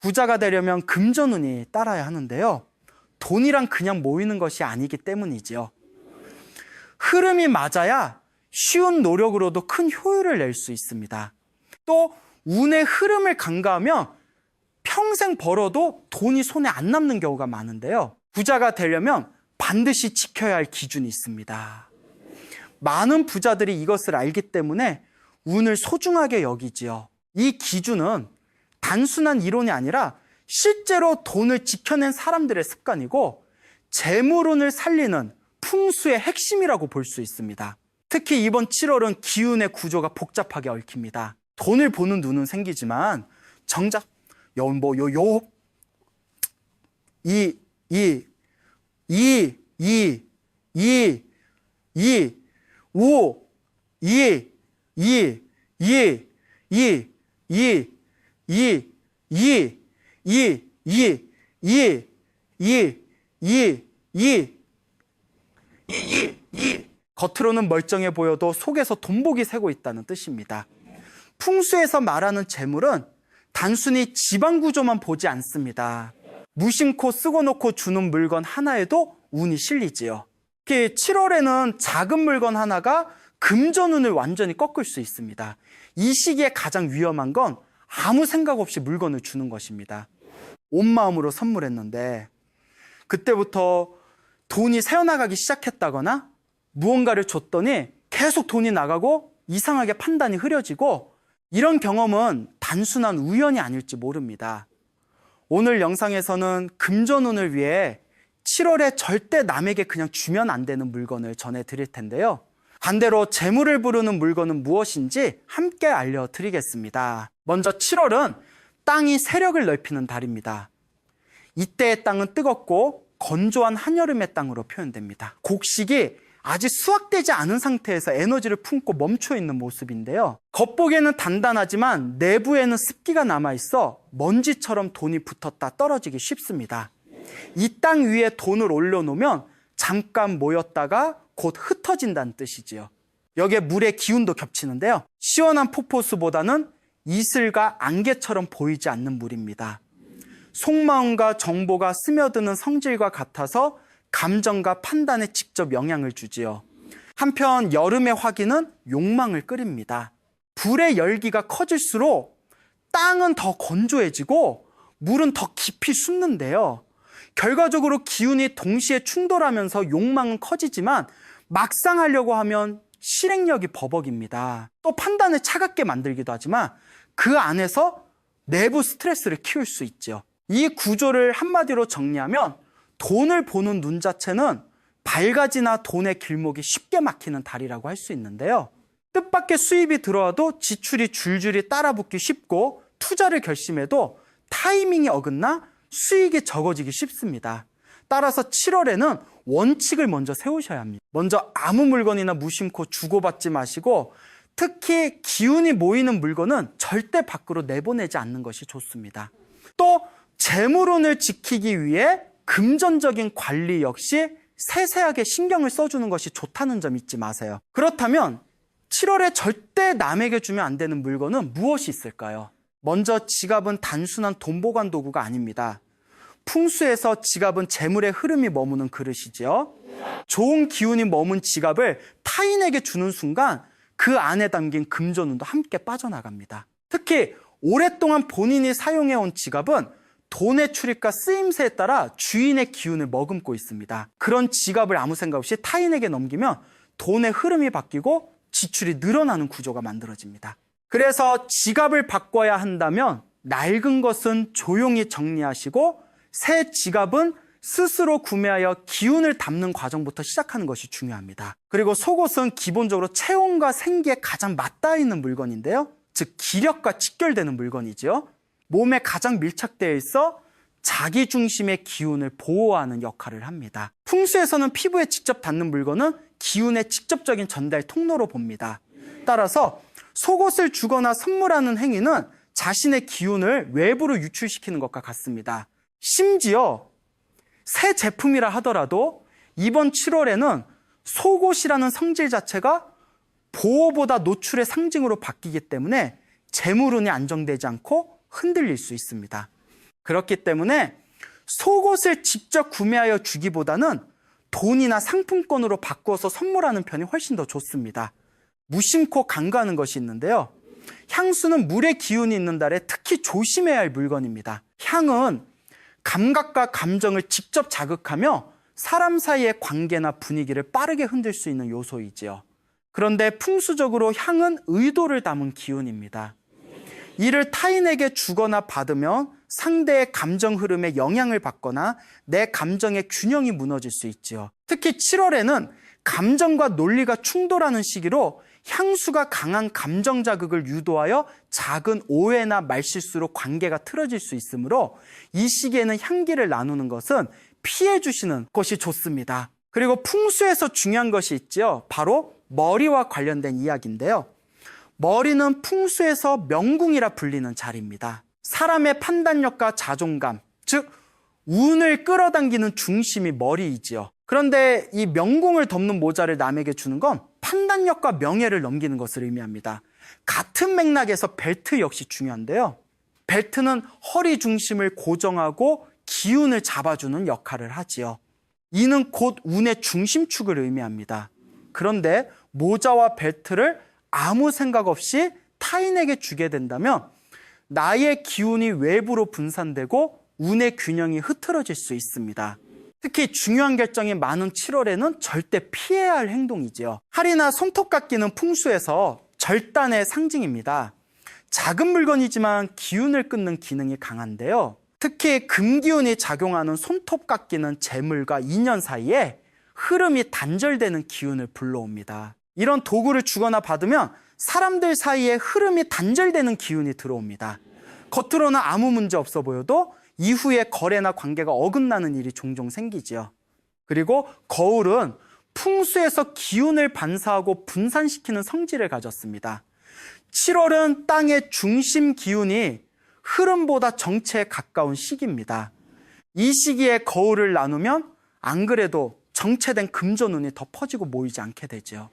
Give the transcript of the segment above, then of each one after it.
부자가 되려면 금전운이 따라야 하는데요. 돈이란 그냥 모이는 것이 아니기 때문이지요. 흐름이 맞아야 쉬운 노력으로도 큰 효율을 낼 수 있습니다. 또 운의 흐름을 간과하면 평생 벌어도 돈이 손에 안 남는 경우가 많은데요. 부자가 되려면 반드시 지켜야 할 기준이 있습니다. 많은 부자들이 이것을 알기 때문에 운을 소중하게 여기지요. 이 기준은 단순한 이론이 아니라 실제로 돈을 지켜낸 사람들의 습관이고 재물운을 살리는 풍수의 핵심이라고 볼 수 있습니다. 특히 이번 7월은 기운의 구조가 복잡하게 얽힙니다. 돈을 보는 눈은 생기지만 정작 겉으로는 멀쩡해 보여도 속에서 돈복이 새고 있다는 뜻입니다. 풍수에서 말하는 재물은 단순히 지방 구조만 보지 않습니다. 무심코 쓰고 놓고 주는 물건 하나에도 운이 실리지요. 특히 7월에는 작은 물건 하나가 금전운을 완전히 꺾을 수 있습니다. 이 시기에 가장 위험한 건 아무 생각 없이 물건을 주는 것입니다. 온 마음으로 선물했는데 그때부터 돈이 새어나가기 시작했다거나 무언가를 줬더니 계속 돈이 나가고 이상하게 판단이 흐려지고 이런 경험은 단순한 우연이 아닐지 모릅니다. 오늘 영상에서는 금전운을 위해 7월에 절대 남에게 그냥 주면 안 되는 물건을 전해드릴 텐데요. 반대로 재물을 부르는 물건은 무엇인지 함께 알려드리겠습니다. 먼저 7월은 땅이 세력을 넓히는 달입니다. 이때의 땅은 뜨겁고 건조한 한여름의 땅으로 표현됩니다. 곡식이 아직 수확되지 않은 상태에서 에너지를 품고 멈춰 있는 모습인데요. 겉보기에는 단단하지만 내부에는 습기가 남아있어 먼지처럼 돈이 붙었다 떨어지기 쉽습니다. 이 땅 위에 돈을 올려놓으면 잠깐 모였다가 곧 흩어진다는 뜻이지요. 여기에 물의 기운도 겹치는데요. 시원한 폭포수보다는 이슬과 안개처럼 보이지 않는 물입니다. 속마음과 정보가 스며드는 성질과 같아서 감정과 판단에 직접 영향을 주지요. 한편 여름의 화기는 욕망을 끓입니다. 불의 열기가 커질수록 땅은 더 건조해지고 물은 더 깊이 솟는데요. 결과적으로 기운이 동시에 충돌하면서 욕망은 커지지만 막상 하려고 하면 실행력이 버벅입니다. 또 판단을 차갑게 만들기도 하지만 그 안에서 내부 스트레스를 키울 수 있죠. 이 구조를 한마디로 정리하면 돈을 보는 눈 자체는 밝아지나 돈의 길목이 쉽게 막히는 달이라고 할 수 있는데요. 뜻밖의 수입이 들어와도 지출이 줄줄이 따라붙기 쉽고 투자를 결심해도 타이밍이 어긋나 수익이 적어지기 쉽습니다. 따라서 7월에는 원칙을 먼저 세우셔야 합니다. 먼저 아무 물건이나 무심코 주고받지 마시고 특히 기운이 모이는 물건은 절대 밖으로 내보내지 않는 것이 좋습니다. 또 재물운을 지키기 위해 금전적인 관리 역시 세세하게 신경을 써주는 것이 좋다는 점 잊지 마세요. 그렇다면 7월에 절대 남에게 주면 안 되는 물건은 무엇이 있을까요? 먼저 지갑은 단순한 돈 보관 도구가 아닙니다. 풍수에서 지갑은 재물의 흐름이 머무는 그릇이지요. 좋은 기운이 머문 지갑을 타인에게 주는 순간 그 안에 담긴 금전운도 함께 빠져나갑니다. 특히 오랫동안 본인이 사용해온 지갑은 돈의 출입과 쓰임새에 따라 주인의 기운을 머금고 있습니다. 그런 지갑을 아무 생각 없이 타인에게 넘기면 돈의 흐름이 바뀌고 지출이 늘어나는 구조가 만들어집니다. 그래서 지갑을 바꿔야 한다면 낡은 것은 조용히 정리하시고 새 지갑은 스스로 구매하여 기운을 담는 과정부터 시작하는 것이 중요합니다. 그리고 속옷은 기본적으로 체온과 생기에 가장 맞닿아 있는 물건인데요. 즉 기력과 직결되는 물건이지요. 몸에 가장 밀착되어 있어 자기 중심의 기운을 보호하는 역할을 합니다. 풍수에서는 피부에 직접 닿는 물건은 기운의 직접적인 전달 통로로 봅니다. 따라서 속옷을 주거나 선물하는 행위는 자신의 기운을 외부로 유출시키는 것과 같습니다. 심지어 새 제품이라 하더라도 이번 7월에는 속옷이라는 성질 자체가 보호보다 노출의 상징으로 바뀌기 때문에 재물운이 안정되지 않고 흔들릴 수 있습니다. 그렇기 때문에 속옷을 직접 구매하여 주기보다는 돈이나 상품권으로 바꾸어서 선물하는 편이 훨씬 더 좋습니다. 무심코 간과하는 것이 있는데요. 향수는 물의 기운이 있는 달에 특히 조심해야 할 물건입니다. 향은 감각과 감정을 직접 자극하며 사람 사이의 관계나 분위기를 빠르게 흔들 수 있는 요소이지요. 그런데 풍수적으로 향은 의도를 담은 기운입니다. 이를 타인에게 주거나 받으면 상대의 감정 흐름에 영향을 받거나 내 감정의 균형이 무너질 수 있지요. 특히 7월에는 감정과 논리가 충돌하는 시기로 향수가 강한 감정 자극을 유도하여 작은 오해나 말실수로 관계가 틀어질 수 있으므로 이 시기에는 향기를 나누는 것은 피해 주시는 것이 좋습니다. 그리고 풍수에서 중요한 것이 있죠. 바로 머리와 관련된 이야기인데요. 머리는 풍수에서 명궁이라 불리는 자리입니다. 사람의 판단력과 자존감, 즉 운을 끌어당기는 중심이 머리이지요. 그런데 이 명궁을 덮는 모자를 남에게 주는 건 판단력과 명예를 넘기는 것을 의미합니다. 같은 맥락에서 벨트 역시 중요한데요. 벨트는 허리 중심을 고정하고 기운을 잡아주는 역할을 하지요. 이는 곧 운의 중심축을 의미합니다. 그런데 모자와 벨트를 아무 생각 없이 타인에게 주게 된다면 나의 기운이 외부로 분산되고 운의 균형이 흐트러질 수 있습니다. 특히 중요한 결정이 많은 7월에는 절대 피해야 할 행동이지요. 칼이나 손톱깎이는 풍수에서 절단의 상징입니다. 작은 물건이지만 기운을 끊는 기능이 강한데요. 특히 금기운이 작용하는 손톱깎이는 재물과 인연 사이에 흐름이 단절되는 기운을 불러옵니다. 이런 도구를 주거나 받으면 사람들 사이에 흐름이 단절되는 기운이 들어옵니다. 겉으로는 아무 문제 없어 보여도 이후에 거래나 관계가 어긋나는 일이 종종 생기지요. 그리고 거울은 풍수에서 기운을 반사하고 분산시키는 성질을 가졌습니다. 7월은 땅의 중심 기운이 흐름보다 정체에 가까운 시기입니다. 이 시기에 거울을 나누면 안 그래도 정체된 금전운이 더 퍼지고 모이지 않게 되죠.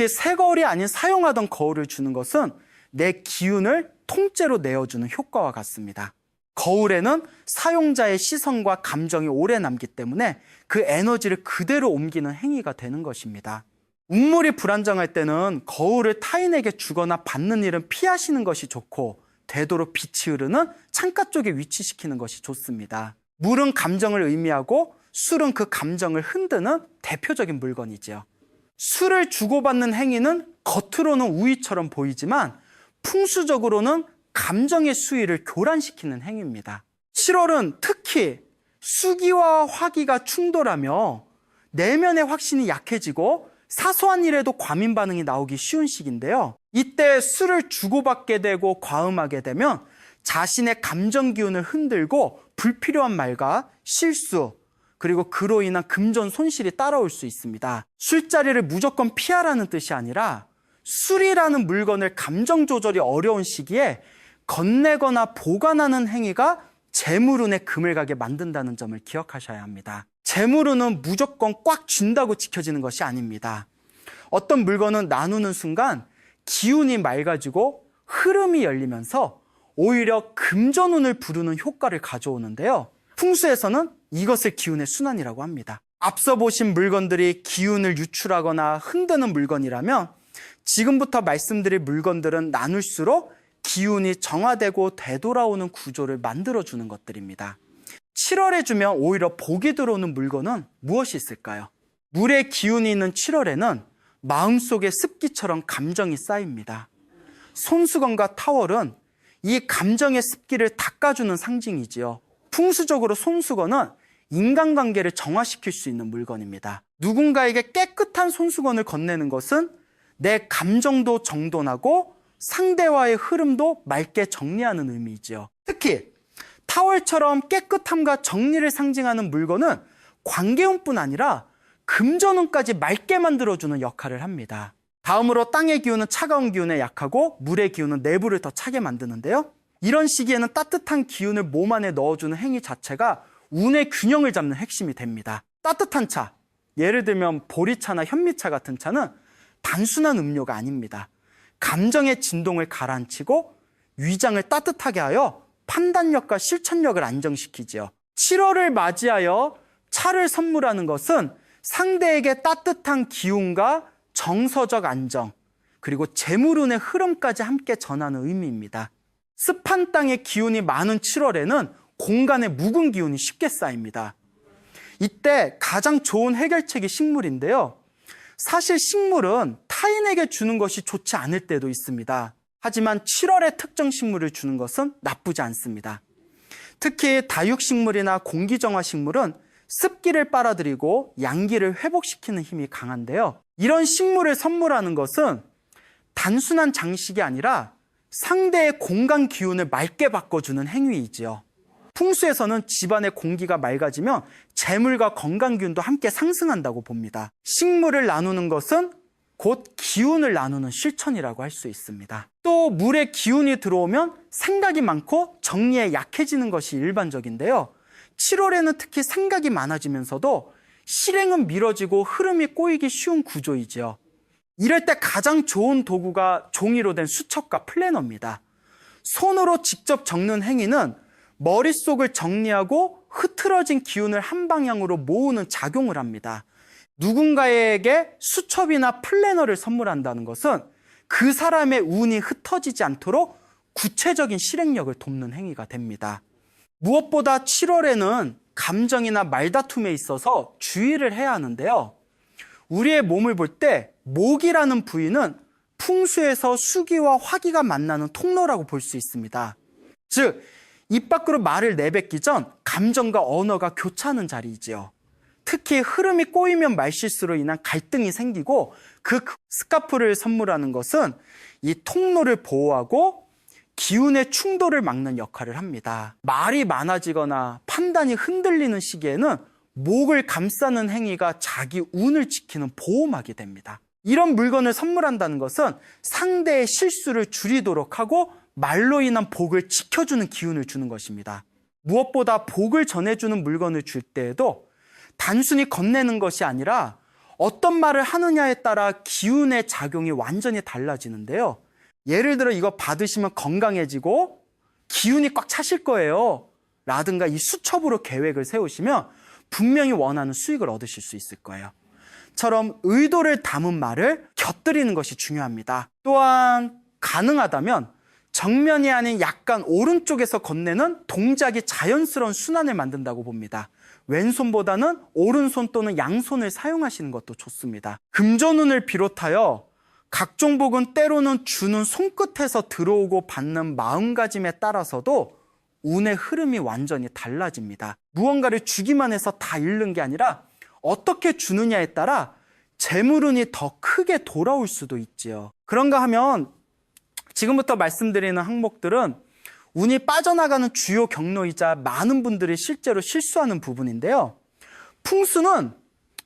새 거울이 아닌 사용하던 거울을 주는 것은 내 기운을 통째로 내어주는 효과와 같습니다. 거울에는 사용자의 시선과 감정이 오래 남기 때문에 그 에너지를 그대로 옮기는 행위가 되는 것입니다. 운물이 불안정할 때는 거울을 타인에게 주거나 받는 일은 피하시는 것이 좋고 되도록 빛이 흐르는 창가 쪽에 위치시키는 것이 좋습니다. 물은 감정을 의미하고 술은 그 감정을 흔드는 대표적인 물건이지요. 술을 주고받는 행위는 겉으로는 우위처럼 보이지만 풍수적으로는 감정의 수위를 교란시키는 행위입니다. 7월은 특히 수기와 화기가 충돌하며 내면의 확신이 약해지고 사소한 일에도 과민 반응이 나오기 쉬운 시기인데요. 이때 술을 주고받게 되고 과음하게 되면 자신의 감정 기운을 흔들고 불필요한 말과 실수, 그리고 그로 인한 금전 손실이 따라올 수 있습니다. 술자리를 무조건 피하라는 뜻이 아니라 술이라는 물건을 감정 조절이 어려운 시기에 건네거나 보관하는 행위가 재물운에 금을 가게 만든다는 점을 기억하셔야 합니다. 재물운은 무조건 꽉 쥔다고 지켜지는 것이 아닙니다. 어떤 물건은 나누는 순간 기운이 맑아지고 흐름이 열리면서 오히려 금전운을 부르는 효과를 가져오는데요. 풍수에서는 이것을 기운의 순환이라고 합니다. 앞서 보신 물건들이 기운을 유출하거나 흔드는 물건이라면 지금부터 말씀드릴 물건들은 나눌수록 기운이 정화되고 되돌아오는 구조를 만들어주는 것들입니다. 7월에 주면 오히려 복이 들어오는 물건은 무엇이 있을까요? 물의 기운이 있는 7월에는 마음속에 습기처럼 감정이 쌓입니다. 손수건과 타월은 이 감정의 습기를 닦아주는 상징이지요. 풍수적으로 손수건은 인간관계를 정화시킬 수 있는 물건입니다. 누군가에게 깨끗한 손수건을 건네는 것은 내 감정도 정돈하고 상대와의 흐름도 맑게 정리하는 의미이지요. 특히 타월처럼 깨끗함과 정리를 상징하는 물건은 관계운뿐 아니라 금전운까지 맑게 만들어주는 역할을 합니다. 다음으로 땅의 기운은 차가운 기운에 약하고 물의 기운은 내부를 더 차게 만드는데요. 이런 시기에는 따뜻한 기운을 몸 안에 넣어주는 행위 자체가 운의 균형을 잡는 핵심이 됩니다. 따뜻한 차, 예를 들면 보리차나 현미차 같은 차는 단순한 음료가 아닙니다. 감정의 진동을 가라앉히고 위장을 따뜻하게 하여 판단력과 실천력을 안정시키지요. 7월을 맞이하여 차를 선물하는 것은 상대에게 따뜻한 기운과 정서적 안정, 그리고 재물운의 흐름까지 함께 전하는 의미입니다. 습한 땅의 기운이 많은 7월에는 공간에 묵은 기운이 쉽게 쌓입니다. 이때 가장 좋은 해결책이 식물인데요. 사실 식물은 타인에게 주는 것이 좋지 않을 때도 있습니다. 하지만 7월에 특정 식물을 주는 것은 나쁘지 않습니다. 특히 다육식물이나 공기정화식물은 습기를 빨아들이고 양기를 회복시키는 힘이 강한데요. 이런 식물을 선물하는 것은 단순한 장식이 아니라 상대의 공간 기운을 맑게 바꿔주는 행위이지요. 풍수에서는 집안의 공기가 맑아지면 재물과 건강 기운도 함께 상승한다고 봅니다. 식물을 나누는 것은 곧 기운을 나누는 실천이라고 할 수 있습니다. 또 물에 기운이 들어오면 생각이 많고 정리에 약해지는 것이 일반적인데요. 7월에는 특히 생각이 많아지면서도 실행은 미뤄지고 흐름이 꼬이기 쉬운 구조이지요. 이럴 때 가장 좋은 도구가 종이로 된 수첩과 플래너입니다. 손으로 직접 적는 행위는 머릿속을 정리하고 흐트러진 기운을 한 방향으로 모으는 작용을 합니다. 누군가에게 수첩이나 플래너를 선물한다는 것은 그 사람의 운이 흩어지지 않도록 구체적인 실행력을 돕는 행위가 됩니다. 무엇보다 7월에는 감정이나 말다툼에 있어서 주의를 해야 하는데요. 우리의 몸을 볼 때 목이라는 부위는 풍수에서 수기와 화기가 만나는 통로라고 볼 수 있습니다. 즉, 입 밖으로 말을 내뱉기 전 감정과 언어가 교차하는 자리이지요. 특히 흐름이 꼬이면 말실수로 인한 갈등이 생기고 그 스카프를 선물하는 것은 이 통로를 보호하고 기운의 충돌을 막는 역할을 합니다. 말이 많아지거나 판단이 흔들리는 시기에는 목을 감싸는 행위가 자기 운을 지키는 보호막이 됩니다. 이런 물건을 선물한다는 것은 상대의 실수를 줄이도록 하고 말로 인한 복을 지켜주는 기운을 주는 것입니다. 무엇보다 복을 전해주는 물건을 줄 때에도 단순히 건네는 것이 아니라 어떤 말을 하느냐에 따라 기운의 작용이 완전히 달라지는데요. 예를 들어 이거 받으시면 건강해지고 기운이 꽉 차실 거예요 라든가 이 수첩으로 계획을 세우시면 분명히 원하는 수익을 얻으실 수 있을 거예요. 처럼 의도를 담은 말을 곁들이는 것이 중요합니다. 또한 가능하다면 정면이 아닌 약간 오른쪽에서 건네는 동작이 자연스러운 순환을 만든다고 봅니다. 왼손보다는 오른손 또는 양손을 사용하시는 것도 좋습니다. 금전운을 비롯하여 각종 복은 때로는 주는 손끝에서 들어오고 받는 마음가짐에 따라서도 운의 흐름이 완전히 달라집니다. 무언가를 주기만 해서 다 잃는 게 아니라 어떻게 주느냐에 따라 재물운이 더 크게 돌아올 수도 있지요. 그런가 하면 지금부터 말씀드리는 항목들은 운이 빠져나가는 주요 경로이자 많은 분들이 실제로 실수하는 부분인데요. 풍수는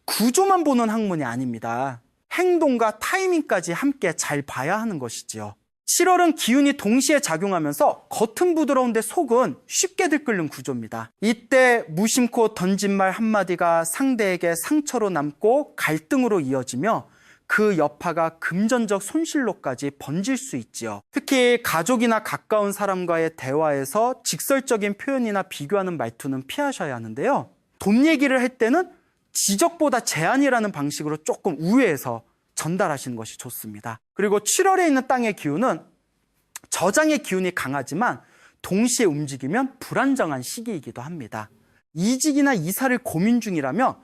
구조만 보는 학문이 아닙니다. 행동과 타이밍까지 함께 잘 봐야 하는 것이지요. 7월은 기운이 동시에 작용하면서 겉은 부드러운데 속은 쉽게 들끓는 구조입니다. 이때 무심코 던진 말 한마디가 상대에게 상처로 남고 갈등으로 이어지며 그 여파가 금전적 손실로까지 번질 수 있지요. 특히 가족이나 가까운 사람과의 대화에서 직설적인 표현이나 비교하는 말투는 피하셔야 하는데요. 돈 얘기를 할 때는 지적보다 제안이라는 방식으로 조금 우회해서 전달하시는 것이 좋습니다. 그리고 7월에 있는 땅의 기운은 저장의 기운이 강하지만 동시에 움직이면 불안정한 시기이기도 합니다. 이직이나 이사를 고민 중이라면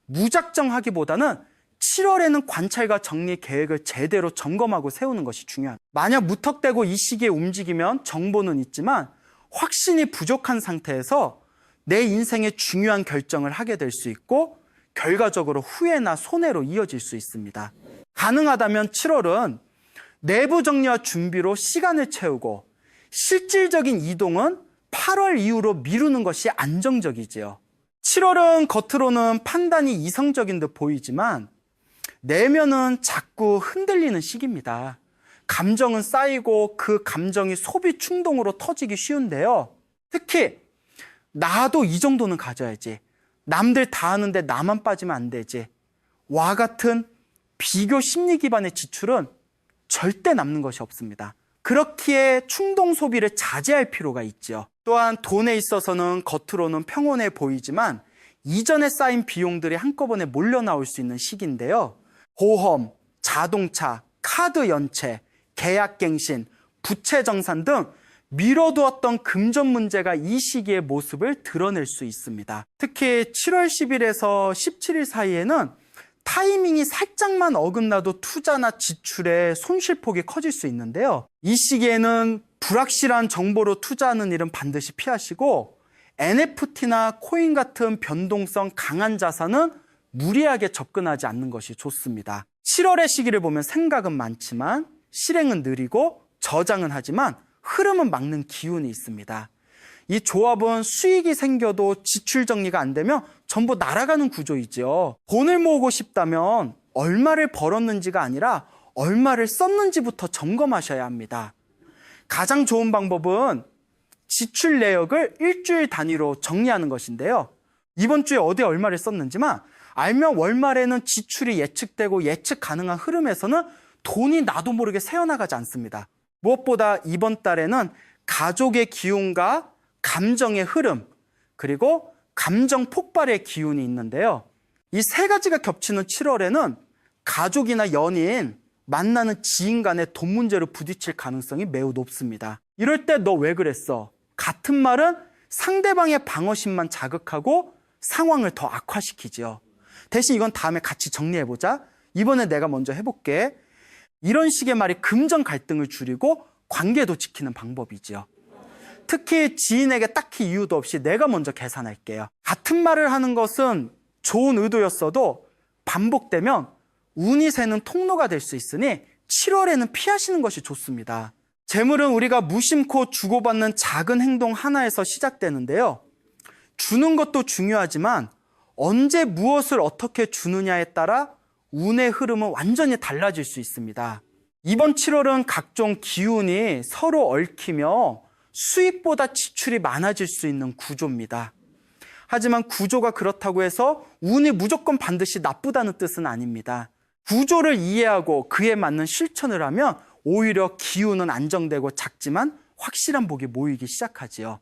무작정하기보다는 7월에는 관찰과 정리 계획을 제대로 점검하고 세우는 것이 중요합니다. 만약 무턱대고 이 시기에 움직이면 정보는 있지만 확신이 부족한 상태에서 내 인생의 중요한 결정을 하게 될 수 있고 결과적으로 후회나 손해로 이어질 수 있습니다. 가능하다면 7월은 내부 정리와 준비로 시간을 채우고 실질적인 이동은 8월 이후로 미루는 것이 안정적이지요. 7월은 겉으로는 판단이 이성적인 듯 보이지만 내면은 자꾸 흔들리는 시기입니다. 감정은 쌓이고 그 감정이 소비 충동으로 터지기 쉬운데요. 특히 나도 이 정도는 가져야지, 남들 다 하는데 나만 빠지면 안 되지 와 같은 비교 심리 기반의 지출은 절대 남는 것이 없습니다. 그렇기에 충동 소비를 자제할 필요가 있죠. 또한 돈에 있어서는 겉으로는 평온해 보이지만 이전에 쌓인 비용들이 한꺼번에 몰려 나올 수 있는 시기인데요. 보험, 자동차, 카드 연체, 계약갱신, 부채 정산 등 미뤄두었던 금전 문제가 이 시기의 모습을 드러낼 수 있습니다. 특히 7월 10일에서 17일 사이에는 타이밍이 살짝만 어긋나도 투자나 지출의 손실폭이 커질 수 있는데요. 이 시기에는 불확실한 정보로 투자하는 일은 반드시 피하시고 NFT나 코인 같은 변동성 강한 자산은 무리하게 접근하지 않는 것이 좋습니다. 7월의 시기를 보면 생각은 많지만 실행은 느리고 저장은 하지만 흐름은 막는 기운이 있습니다. 이 조합은 수익이 생겨도 지출 정리가 안 되면 전부 날아가는 구조이죠. 돈을 모으고 싶다면 얼마를 벌었는지가 아니라 얼마를 썼는지부터 점검하셔야 합니다. 가장 좋은 방법은 지출 내역을 일주일 단위로 정리하는 것인데요. 이번 주에 어디에 얼마를 썼는지만 알면 월말에는 지출이 예측되고 예측 가능한 흐름에서는 돈이 나도 모르게 새어나가지 않습니다. 무엇보다 이번 달에는 가족의 기운과 감정의 흐름, 그리고 감정 폭발의 기운이 있는데요. 이 세 가지가 겹치는 7월에는 가족이나 연인, 만나는 지인 간의 돈 문제로 부딪힐 가능성이 매우 높습니다. 이럴 때 너 왜 그랬어? 같은 말은 상대방의 방어심만 자극하고 상황을 더 악화시키죠. 대신 이건 다음에 같이 정리해보자. 이번에 내가 먼저 해볼게. 이런 식의 말이 금전 갈등을 줄이고 관계도 지키는 방법이죠. 특히 지인에게 딱히 이유도 없이 내가 먼저 계산할게요. 같은 말을 하는 것은 좋은 의도였어도 반복되면 운이 새는 통로가 될 수 있으니 7월에는 피하시는 것이 좋습니다. 재물은 우리가 무심코 주고받는 작은 행동 하나에서 시작되는데요. 주는 것도 중요하지만 언제 무엇을 어떻게 주느냐에 따라 운의 흐름은 완전히 달라질 수 있습니다. 이번 7월은 각종 기운이 서로 얽히며 수익보다 지출이 많아질 수 있는 구조입니다. 하지만 구조가 그렇다고 해서 운이 무조건 반드시 나쁘다는 뜻은 아닙니다. 구조를 이해하고 그에 맞는 실천을 하면 오히려 기운은 안정되고 작지만 확실한 복이 모이기 시작하지요.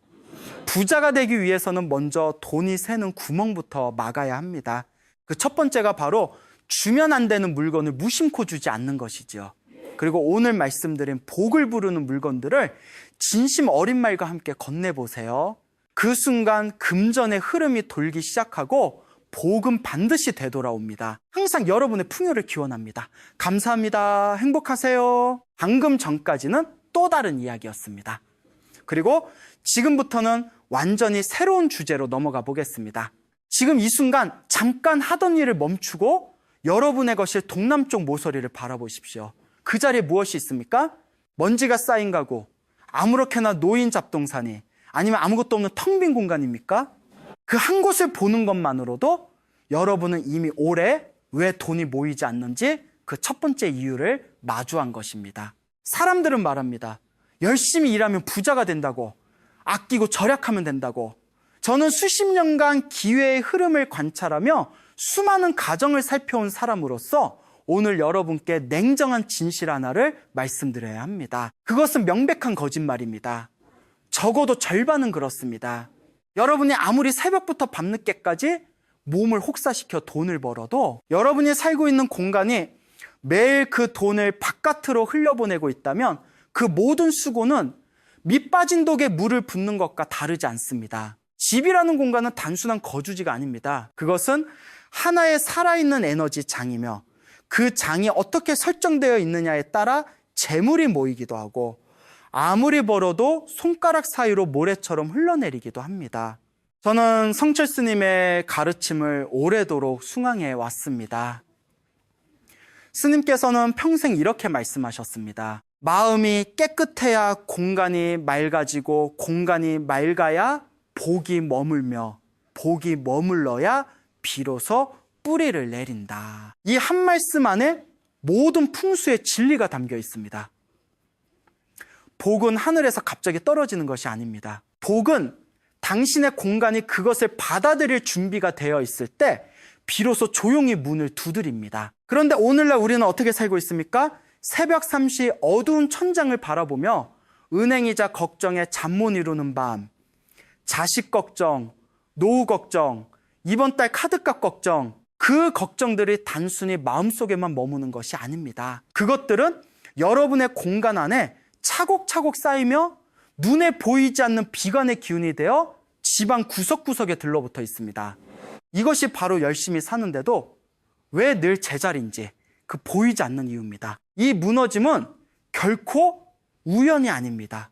부자가 되기 위해서는 먼저 돈이 새는 구멍부터 막아야 합니다. 그 첫 번째가 바로 주면 안 되는 물건을 무심코 주지 않는 것이지요. 그리고 오늘 말씀드린 복을 부르는 물건들을 진심 어린 말과 함께 건네보세요. 그 순간 금전의 흐름이 돌기 시작하고 복은 반드시 되돌아옵니다. 항상 여러분의 풍요를 기원합니다. 감사합니다. 행복하세요. 방금 전까지는 또 다른 이야기였습니다. 그리고 지금부터는 완전히 새로운 주제로 넘어가 보겠습니다. 지금 이 순간 잠깐 하던 일을 멈추고 여러분의 것일 동남쪽 모서리를 바라보십시오. 그 자리에 무엇이 있습니까? 먼지가 쌓인 가구, 아무렇게나 놓인 잡동사니, 아니면 아무것도 없는 텅 빈 공간입니까? 그 한 곳을 보는 것만으로도 여러분은 이미 올해 왜 돈이 모이지 않는지 그 첫 번째 이유를 마주한 것입니다. 사람들은 말합니다. 열심히 일하면 부자가 된다고, 아끼고 절약하면 된다고. 저는 수십 년간 기회의 흐름을 관찰하며 수많은 가정을 살펴온 사람으로서 오늘 여러분께 냉정한 진실 하나를 말씀드려야 합니다. 그것은 명백한 거짓말입니다. 적어도 절반은 그렇습니다. 여러분이 아무리 새벽부터 밤늦게까지 몸을 혹사시켜 돈을 벌어도 여러분이 살고 있는 공간이 매일 그 돈을 바깥으로 흘려보내고 있다면 그 모든 수고는 밑 빠진 독에 물을 붓는 것과 다르지 않습니다. 집이라는 공간은 단순한 거주지가 아닙니다. 그것은 하나의 살아있는 에너지 장이며 그 장이 어떻게 설정되어 있느냐에 따라 재물이 모이기도 하고 아무리 벌어도 손가락 사이로 모래처럼 흘러내리기도 합니다. 저는 성철 스님의 가르침을 오래도록 숭앙해 왔습니다. 스님께서는 평생 이렇게 말씀하셨습니다. 마음이 깨끗해야 공간이 맑아지고 공간이 맑아야 복이 머물며 복이 머물러야 비로소 뿌리를 내린다. 이 한 말씀 안에 모든 풍수의 진리가 담겨 있습니다. 복은 하늘에서 갑자기 떨어지는 것이 아닙니다. 복은 당신의 공간이 그것을 받아들일 준비가 되어 있을 때 비로소 조용히 문을 두드립니다. 그런데 오늘날 우리는 어떻게 살고 있습니까? 새벽 3시 어두운 천장을 바라보며 은행이자 걱정에 잠 못 이루는 밤, 자식 걱정, 노후 걱정, 이번 달 카드값 걱정, 그 걱정들이 단순히 마음속에만 머무는 것이 아닙니다. 그것들은 여러분의 공간 안에 차곡차곡 쌓이며 눈에 보이지 않는 비관의 기운이 되어 집안 구석구석에 들러붙어 있습니다. 이것이 바로 열심히 사는데도 왜 늘 제자리인지 그 보이지 않는 이유입니다. 이 무너짐은 결코 우연이 아닙니다.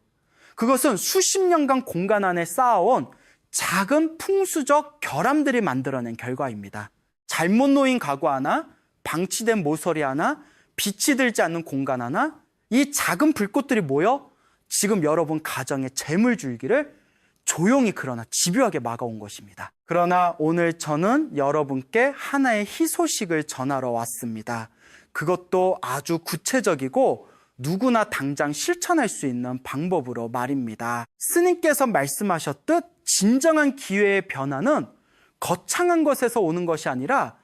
그것은 수십 년간 공간 안에 쌓아온 작은 풍수적 결함들이 만들어낸 결과입니다. 잘못 놓인 가구 하나, 방치된 모서리 하나, 빛이 들지 않는 공간 하나, 이 작은 불꽃들이 모여 지금 여러분 가정의 재물줄기를 조용히 그러나 집요하게 막아온 것입니다. 그러나 오늘 저는 여러분께 하나의 희소식을 전하러 왔습니다. 그것도 아주 구체적이고 누구나 당장 실천할 수 있는 방법으로 말입니다. 스님께서 말씀하셨듯 진정한 기회의 변화는 거창한 것에서 오는 것이 아니라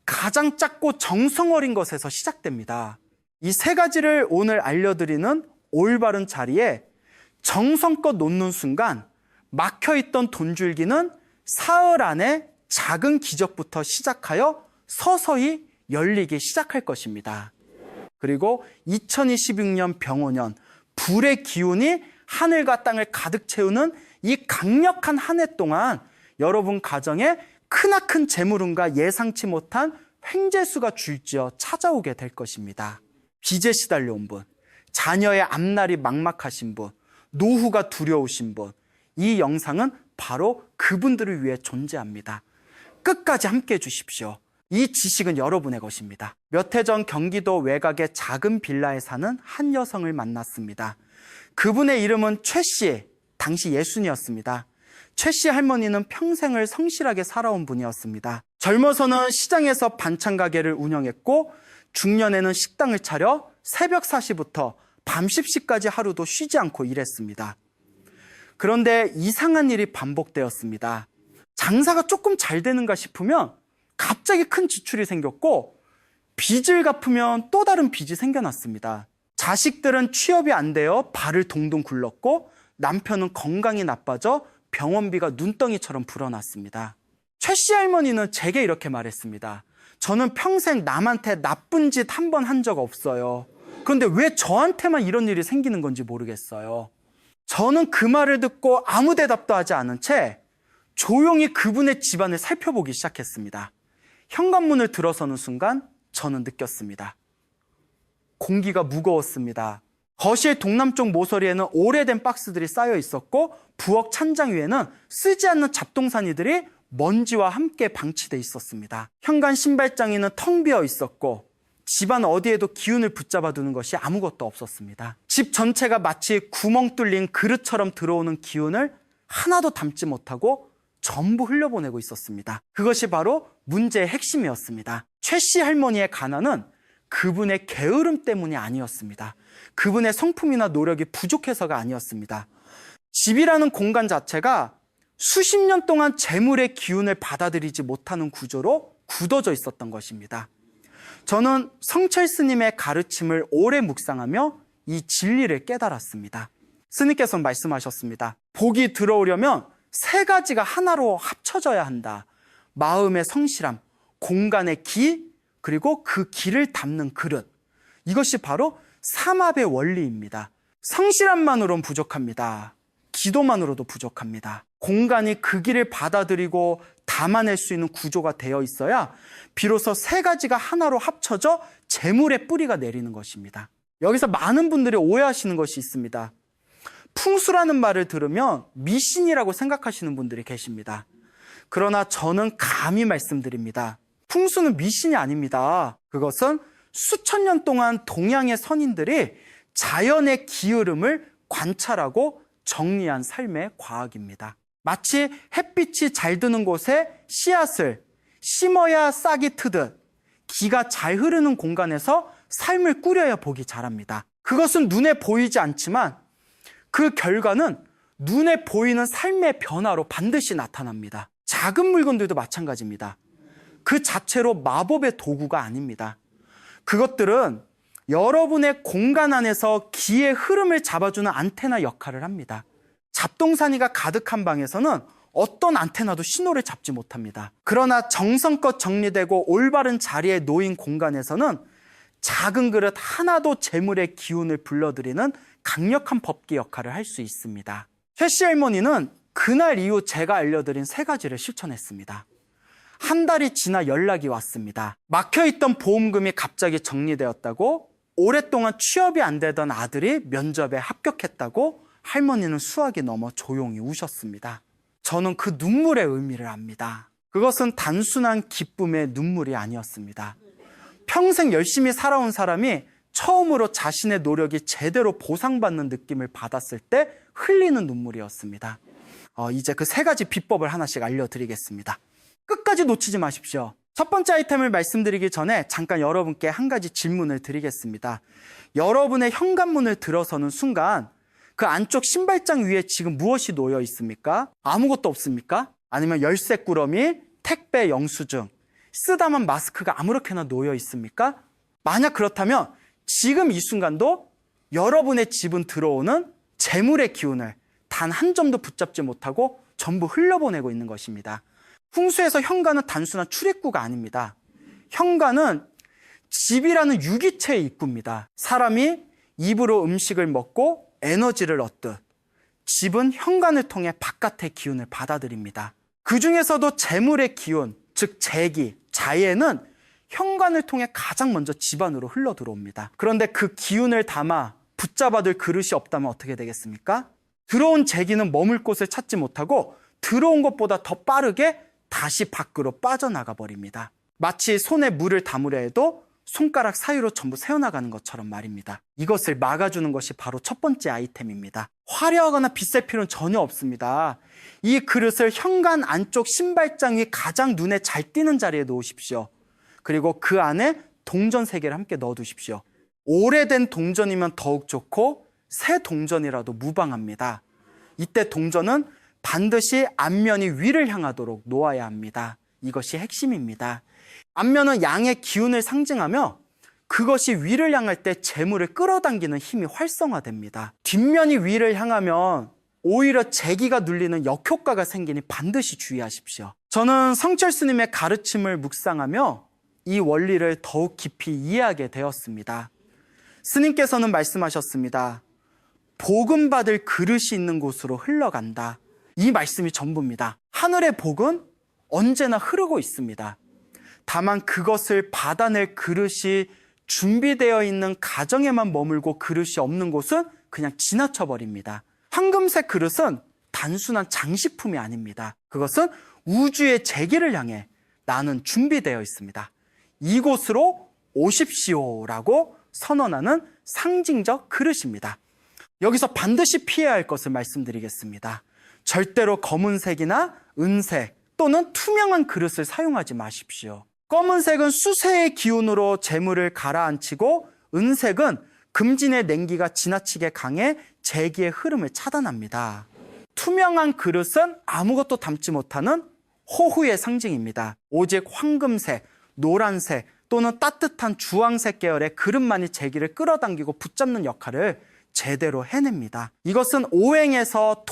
가장 작고 정성 어린 것에서 시작됩니다. 이 세 가지를 오늘 알려드리는 올바른 자리에 정성껏 놓는 순간 막혀있던 돈줄기는 사흘 안에 작은 기적부터 시작하여 서서히 열리기 시작할 것입니다. 그리고 2026년 병오년 불의 기운이 하늘과 땅을 가득 채우는 이 강력한 한 해 동안 여러분 가정에 크나큰 재물운과 예상치 못한 횡재수가 줄지어 찾아오게 될 것입니다. 빚에 시달려온 분, 자녀의 앞날이 막막하신 분, 노후가 두려우신 분, 이 영상은 바로 그분들을 위해 존재합니다. 끝까지 함께 해주십시오. 이 지식은 여러분의 것입니다. 몇 해 전 경기도 외곽의 작은 빌라에 사는 한 여성을 만났습니다. 그분의 이름은 최 씨, 당시 예순이었습니다. 최 씨 할머니는 평생을 성실하게 살아온 분이었습니다. 젊어서는 시장에서 반찬 가게를 운영했고 중년에는 식당을 차려 새벽 4시부터 밤 10시까지 하루도 쉬지 않고 일했습니다. 그런데 이상한 일이 반복되었습니다. 장사가 조금 잘 되는가 싶으면 갑자기 큰 지출이 생겼고 빚을 갚으면 또 다른 빚이 생겨났습니다. 자식들은 취업이 안 되어 발을 동동 굴렀고 남편은 건강이 나빠져 병원비가 눈덩이처럼 불어났습니다. 최 씨 할머니는 제게 이렇게 말했습니다. 저는 평생 남한테 나쁜 짓 한 번 한 적 없어요. 그런데 왜 저한테만 이런 일이 생기는 건지 모르겠어요. 저는 그 말을 듣고 아무 대답도 하지 않은 채 조용히 그분의 집안을 살펴보기 시작했습니다. 현관문을 들어서는 순간 저는 느꼈습니다. 공기가 무거웠습니다. 거실 동남쪽 모서리에는 오래된 박스들이 쌓여 있었고 부엌 찬장 위에는 쓰지 않는 잡동사니들이 먼지와 함께 방치돼 있었습니다. 현관 신발장에는 텅 비어 있었고 집안 어디에도 기운을 붙잡아 두는 것이 아무것도 없었습니다. 집 전체가 마치 구멍 뚫린 그릇처럼 들어오는 기운을 하나도 담지 못하고 전부 흘려보내고 있었습니다. 그것이 바로 문제의 핵심이었습니다. 최 씨 할머니의 가난은 그분의 게으름 때문이 아니었습니다. 그분의 성품이나 노력이 부족해서가 아니었습니다. 집이라는 공간 자체가 수십 년 동안 재물의 기운을 받아들이지 못하는 구조로 굳어져 있었던 것입니다. 저는 성철 스님의 가르침을 오래 묵상하며 이 진리를 깨달았습니다. 스님께서는 말씀하셨습니다. 복이 들어오려면 세 가지가 하나로 합쳐져야 한다. 마음의 성실함, 공간의 기, 그리고 그 기를 담는 그릇. 이것이 바로 삼합의 원리입니다. 성실함만으로는 부족합니다. 기도만으로도 부족합니다. 공간이 그 길을 받아들이고 담아낼 수 있는 구조가 되어 있어야 비로소 세 가지가 하나로 합쳐져 재물의 뿌리가 내리는 것입니다. 여기서 많은 분들이 오해하시는 것이 있습니다. 풍수라는 말을 들으면 미신이라고 생각하시는 분들이 계십니다. 그러나 저는 감히 말씀드립니다. 풍수는 미신이 아닙니다. 그것은 수천 년 동안 동양의 선인들이 자연의 기흐름을 관찰하고 정리한 삶의 과학입니다. 마치 햇빛이 잘 드는 곳에 씨앗을 심어야 싹이 트듯 기가 잘 흐르는 공간에서 삶을 꾸려야 복이 자랍니다. 그것은 눈에 보이지 않지만 그 결과는 눈에 보이는 삶의 변화로 반드시 나타납니다. 작은 물건들도 마찬가지입니다. 그 자체로 마법의 도구가 아닙니다. 그것들은 여러분의 공간 안에서 기의 흐름을 잡아주는 안테나 역할을 합니다. 잡동사니가 가득한 방에서는 어떤 안테나도 신호를 잡지 못합니다. 그러나 정성껏 정리되고 올바른 자리에 놓인 공간에서는 작은 그릇 하나도 재물의 기운을 불러들이는 강력한 법기 역할을 할 수 있습니다. 최씨 할머니는 그날 이후 제가 알려드린 3가지를 실천했습니다. 한 달이 지나 연락이 왔습니다. 막혀있던 보험금이 갑자기 정리되었다고, 오랫동안 취업이 안 되던 아들이 면접에 합격했다고 할머니는 수학이 넘어 조용히 우셨습니다. 저는 그 눈물의 의미를 압니다. 그것은 단순한 기쁨의 눈물이 아니었습니다. 평생 열심히 살아온 사람이 처음으로 자신의 노력이 제대로 보상받는 느낌을 받았을 때 흘리는 눈물이었습니다. 이제 그 3가지 비법을 하나씩 알려드리겠습니다. 끝까지 놓치지 마십시오. 첫 번째 아이템을 말씀드리기 전에 잠깐 여러분께 한 가지 질문을 드리겠습니다. 여러분의 현관문을 들어서는 순간 그 안쪽 신발장 위에 지금 무엇이 놓여 있습니까? 아무것도 없습니까? 아니면 열쇠 꾸러미, 택배 영수증, 쓰다만 마스크가 아무렇게나 놓여 있습니까? 만약 그렇다면 지금 이 순간도 여러분의 집은 들어오는 재물의 기운을 단 한 점도 붙잡지 못하고 전부 흘려보내고 있는 것입니다. 풍수에서 현관은 단순한 출입구가 아닙니다. 현관은 집이라는 유기체의 입구입니다. 사람이 입으로 음식을 먹고 에너지를 얻듯 집은 현관을 통해 바깥의 기운을 받아들입니다. 그 중에서도 재물의 기운, 즉 재기, 자예는 현관을 통해 가장 먼저 집 안으로 흘러 들어옵니다. 그런데 그 기운을 담아 붙잡아둘 그릇이 없다면 어떻게 되겠습니까? 들어온 재기는 머물 곳을 찾지 못하고 들어온 것보다 더 빠르게 다시 밖으로 빠져나가 버립니다. 마치 손에 물을 담으려 해도 손가락 사이로 전부 새어나가는 것처럼 말입니다. 이것을 막아주는 것이 바로 첫 번째 아이템입니다. 화려하거나 비쌀 필요는 전혀 없습니다. 이 그릇을 현관 안쪽 신발장이 가장 눈에 잘 띄는 자리에 놓으십시오. 그리고 그 안에 동전 3개를 함께 넣어두십시오. 오래된 동전이면 더욱 좋고 새 동전이라도 무방합니다. 이때 동전은 반드시 앞면이 위를 향하도록 놓아야 합니다. 이것이 핵심입니다. 앞면은 양의 기운을 상징하며 그것이 위를 향할 때 재물을 끌어당기는 힘이 활성화됩니다. 뒷면이 위를 향하면 오히려 재기가 눌리는 역효과가 생기니 반드시 주의하십시오. 저는 성철 스님의 가르침을 묵상하며 이 원리를 더욱 깊이 이해하게 되었습니다. 스님께서는 말씀하셨습니다. 복음 받을 그릇이 있는 곳으로 흘러간다. 이 말씀이 전부입니다. 하늘의 복은 언제나 흐르고 있습니다. 다만 그것을 받아낼 그릇이 준비되어 있는 가정에만 머물고 그릇이 없는 곳은 그냥 지나쳐 버립니다. 황금색 그릇은 단순한 장식품이 아닙니다. 그것은 우주의 재기를 향해 나는 준비되어 있습니다. 이곳으로 오십시오라고 선언하는 상징적 그릇입니다. 여기서 반드시 피해야 할 것을 말씀드리겠습니다. 절대로 검은색이나 은색 또는 투명한 그릇을 사용하지 마십시오. 검은색은 수세의 기운으로 재물을 가라앉히고 은색은 금진의 냉기가 지나치게 강해 재기의 흐름을 차단합니다. 투명한 그릇은 아무것도 담지 못하는 호후의 상징입니다. 오직 황금색, 노란색 또는 따뜻한 주황색 계열의 그릇만이 재기를 끌어당기고 붙잡는 역할을 제대로 해냅니다. 이것은 오행에서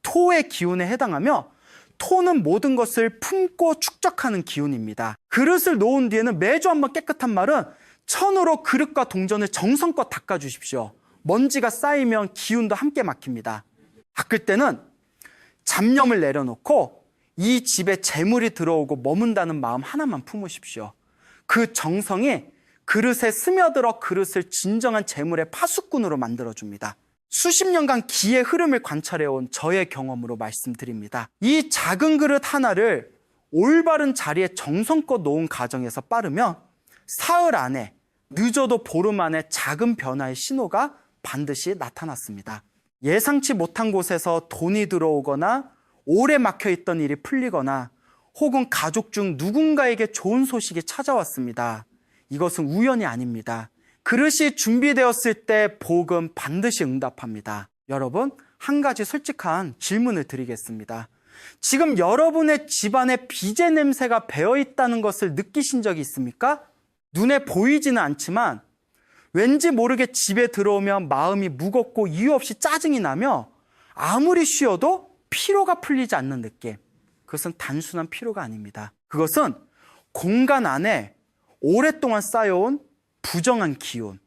토의 기운에 해당하며 토는 모든 것을 품고 축적하는 기운입니다. 그릇을 놓은 뒤에는 매주 한번 깨끗한 말은 천으로 그릇과 동전을 정성껏 닦아주십시오. 먼지가 쌓이면 기운도 함께 막힙니다. 닦을 때는 잡념을 내려놓고 이 집에 재물이 들어오고 머문다는 마음 하나만 품으십시오. 그 정성이 그릇에 스며들어 그릇을 진정한 재물의 파수꾼으로 만들어줍니다. 수십 년간 기의 흐름을 관찰해온 저의 경험으로 말씀드립니다. 이 작은 그릇 하나를 올바른 자리에 정성껏 놓은 가정에서 빠르면 사흘 안에, 늦어도 보름 안에 작은 변화의 신호가 반드시 나타났습니다. 예상치 못한 곳에서 돈이 들어오거나 오래 막혀있던 일이 풀리거나 혹은 가족 중 누군가에게 좋은 소식이 찾아왔습니다. 이것은 우연이 아닙니다. 그릇이 준비되었을 때 복은 반드시 응답합니다. 여러분, 한 가지 솔직한 질문을 드리겠습니다. 지금 여러분의 집안에 비제 냄새가 배어 있다는 것을 느끼신 적이 있습니까? 눈에 보이지는 않지만 왠지 모르게 집에 들어오면 마음이 무겁고 이유 없이 짜증이 나며 아무리 쉬어도 피로가 풀리지 않는 느낌. 그것은 단순한 피로가 아닙니다. 그것은 공간 안에 오랫동안 쌓여온 부정한 기운,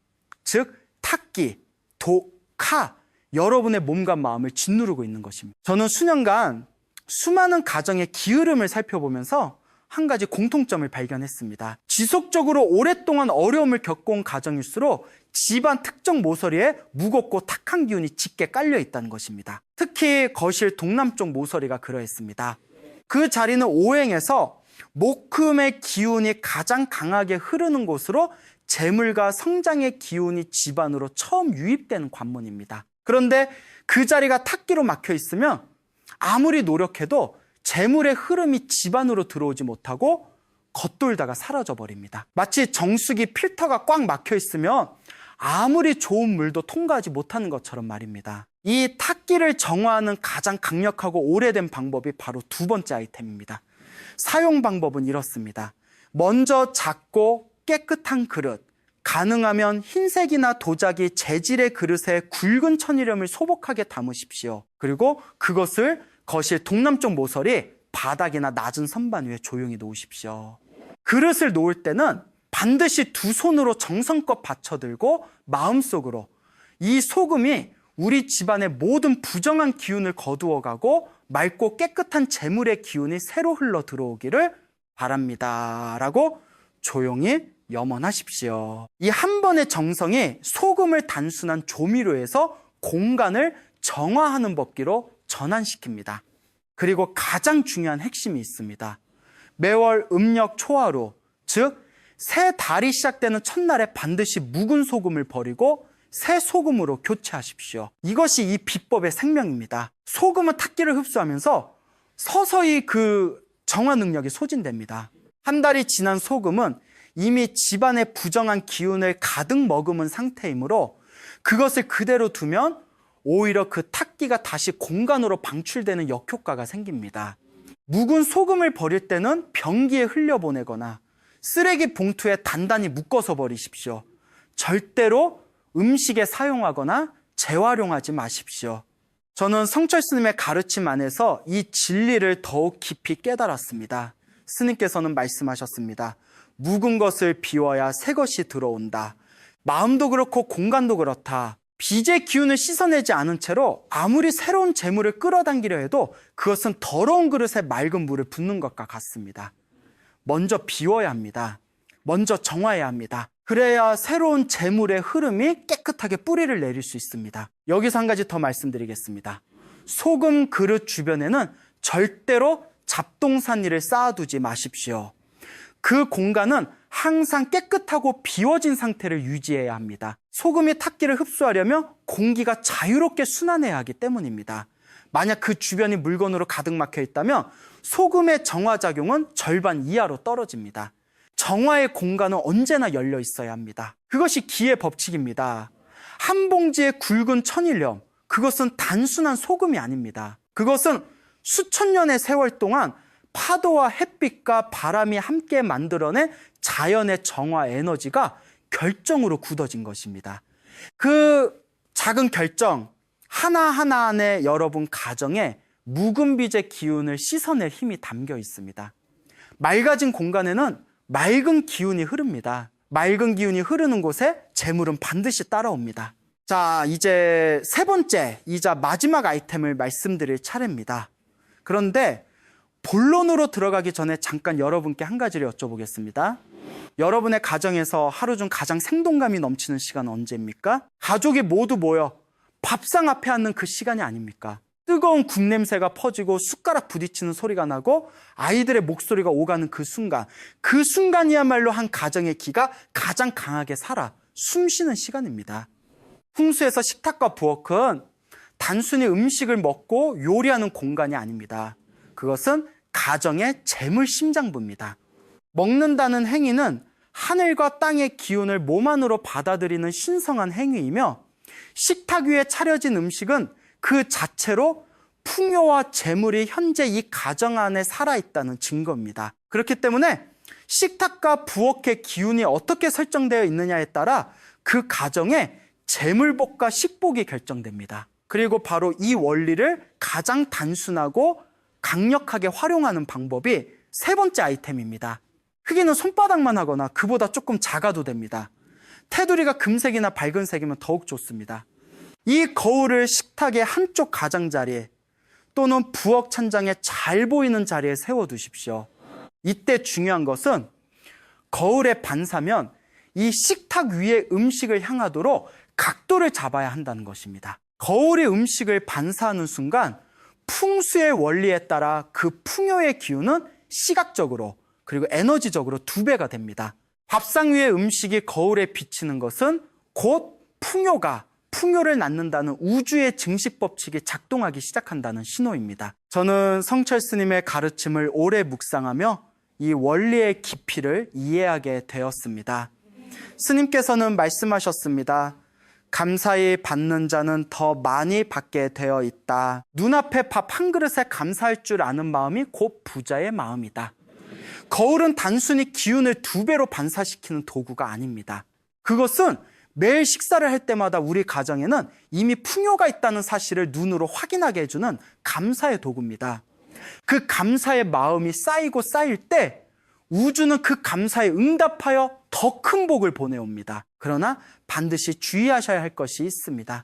즉 탁기, 독하, 여러분의 몸과 마음을 짓누르고 있는 것입니다. 저는 수년간 수많은 가정의 기울음을 살펴보면서 한 가지 공통점을 발견했습니다. 지속적으로 오랫동안 어려움을 겪어온 가정일수록 집안 특정 모서리에 무겁고 탁한 기운이 짙게 깔려 있다는 것입니다. 특히 거실 동남쪽 모서리가 그러했습니다. 그 자리는 오행에서 목금의 기운이 가장 강하게 흐르는 곳으로 재물과 성장의 기운이 집안으로 처음 유입되는 관문입니다. 그런데 그 자리가 탁기로 막혀 있으면 아무리 노력해도 재물의 흐름이 집안으로 들어오지 못하고 겉돌다가 사라져 버립니다. 마치 정수기 필터가 꽉 막혀 있으면 아무리 좋은 물도 통과하지 못하는 것처럼 말입니다. 이 탁기를 정화하는 가장 강력하고 오래된 방법이 바로 두 번째 아이템입니다. 사용 방법은 이렇습니다. 먼저 작고 깨끗한 그릇, 가능하면 흰색이나 도자기, 재질의 그릇에 굵은 천일염을 소복하게 담으십시오. 그리고 그것을 거실 동남쪽 모서리 바닥이나 낮은 선반 위에 조용히 놓으십시오. 그릇을 놓을 때는 반드시 두 손으로 정성껏 받쳐들고 마음속으로 이 소금이 우리 집안의 모든 부정한 기운을 거두어가고 맑고 깨끗한 재물의 기운이 새로 흘러 들어오기를 바랍니다. 라고 조용히 염원하십시오. 이 한 번의 정성이 소금을 단순한 조미료에서 공간을 정화하는 법기로 전환시킵니다. 그리고 가장 중요한 핵심이 있습니다. 매월 음력 초하루, 즉 새 달이 시작되는 첫날에 반드시 묵은 소금을 버리고 새 소금으로 교체하십시오. 이것이 이 비법의 생명입니다. 소금은 탁기를 흡수하면서 서서히 그 정화 능력이 소진됩니다. 한 달이 지난 소금은 이미 집안의 부정한 기운을 가득 머금은 상태이므로 그것을 그대로 두면 오히려 그 탁기가 다시 공간으로 방출되는 역효과가 생깁니다. 묵은 소금을 버릴 때는 변기에 흘려보내거나 쓰레기 봉투에 단단히 묶어서 버리십시오. 절대로 음식에 사용하거나 재활용하지 마십시오. 저는 성철 스님의 가르침 안에서 이 진리를 더욱 깊이 깨달았습니다. 스님께서는 말씀하셨습니다. 묵은 것을 비워야 새 것이 들어온다. 마음도 그렇고 공간도 그렇다. 빚의 기운을 씻어내지 않은 채로 아무리 새로운 재물을 끌어당기려 해도 그것은 더러운 그릇에 맑은 물을 붓는 것과 같습니다. 먼저 비워야 합니다. 먼저 정화해야 합니다. 그래야 새로운 재물의 흐름이 깨끗하게 뿌리를 내릴 수 있습니다. 여기서 한 가지 더 말씀드리겠습니다. 소금 그릇 주변에는 절대로 잡동사니를 쌓아두지 마십시오. 그 공간은 항상 깨끗하고 비워진 상태를 유지해야 합니다. 소금이 탁기를 흡수하려면 공기가 자유롭게 순환해야 하기 때문입니다. 만약 그 주변이 물건으로 가득 막혀 있다면 소금의 정화작용은 절반 이하로 떨어집니다. 정화의 공간은 언제나 열려 있어야 합니다. 그것이 기의 법칙입니다. 한 봉지의 굵은 천일염, 그것은 단순한 소금이 아닙니다. 그것은 수천 년의 세월 동안 파도와 햇빛과 바람이 함께 만들어낸 자연의 정화 에너지가 결정으로 굳어진 것입니다. 그 작은 결정 하나하나 안에 여러분 가정에 묵은 빚의 기운을 씻어낼 힘이 담겨 있습니다. 맑아진 공간에는 맑은 기운이 흐릅니다. 맑은 기운이 흐르는 곳에 재물은 반드시 따라옵니다. 자, 이제 세 번째이자 마지막 아이템을 말씀드릴 차례입니다. 그런데 본론으로 들어가기 전에 잠깐 여러분께 한 가지를 여쭤보겠습니다. 여러분의 가정에서 하루 중 가장 생동감이 넘치는 시간은 언제입니까? 가족이 모두 모여 밥상 앞에 앉는 그 시간이 아닙니까? 뜨거운 국 냄새가 퍼지고 숟가락 부딪히는 소리가 나고 아이들의 목소리가 오가는 그 순간이야말로 한 가정의 기가 가장 강하게 살아 숨쉬는 시간입니다. 풍수에서 식탁과 부엌은 단순히 음식을 먹고 요리하는 공간이 아닙니다. 그것은 가정의 재물 심장부입니다. 먹는다는 행위는 하늘과 땅의 기운을 몸 안으로 받아들이는 신성한 행위이며 식탁 위에 차려진 음식은 그 자체로 풍요와 재물이 현재 이 가정 안에 살아있다는 증거입니다. 그렇기 때문에 식탁과 부엌의 기운이 어떻게 설정되어 있느냐에 따라 그 가정의 재물복과 식복이 결정됩니다. 그리고 바로 이 원리를 가장 단순하고 강력하게 활용하는 방법이 세 번째 아이템입니다. 크기는 손바닥만 하거나 그보다 조금 작아도 됩니다. 테두리가 금색이나 밝은 색이면 더욱 좋습니다. 이 거울을 식탁의 한쪽 가장자리에 또는 부엌 천장에 잘 보이는 자리에 세워두십시오. 이때 중요한 것은 거울에 반사면 이 식탁 위에 음식을 향하도록 각도를 잡아야 한다는 것입니다. 거울이 음식을 반사하는 순간 풍수의 원리에 따라 그 풍요의 기운은 시각적으로 그리고 에너지적으로 2배가 됩니다. 밥상 위에 음식이 거울에 비치는 것은 곧 풍요를 낳는다는 우주의 증식 법칙이 작동하기 시작한다는 신호입니다. 저는 성철 스님의 가르침을 오래 묵상하며 이 원리의 깊이를 이해하게 되었습니다. 스님께서는 말씀하셨습니다. 감사히 받는 자는 더 많이 받게 되어 있다. 눈앞에 밥 한 그릇에 감사할 줄 아는 마음이 곧 부자의 마음이다. 거울은 단순히 기운을 2배로 반사시키는 도구가 아닙니다. 그것은 매일 식사를 할 때마다 우리 가정에는 이미 풍요가 있다는 사실을 눈으로 확인하게 해주는 감사의 도구입니다. 그 감사의 마음이 쌓이고 쌓일 때 우주는 그 감사에 응답하여 더 큰 복을 보내옵니다. 그러나 반드시 주의하셔야 할 것이 있습니다.